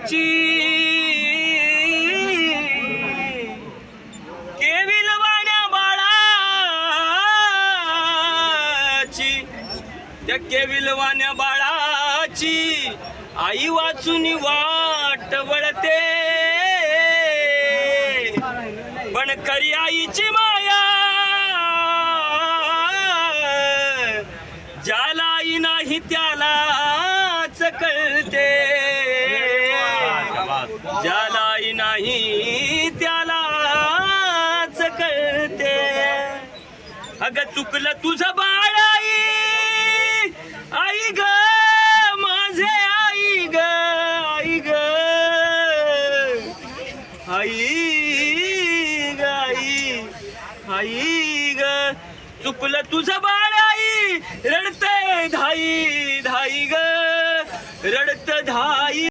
बाळाची केविलवाण्या बाळाची त्या केविलवाण्या बाळाची आई वाचून वाट वळते पण खरी आईची माया ज्याला आई नाही त्यालाच कळते ज्याला आई नाही त्यालाच कळते अगं चुकलं तुझं बाळ आई आई ग माझे आई ग आई ग आई ग आई आई ग चुकलं तुझं बाळ आई रडते धाई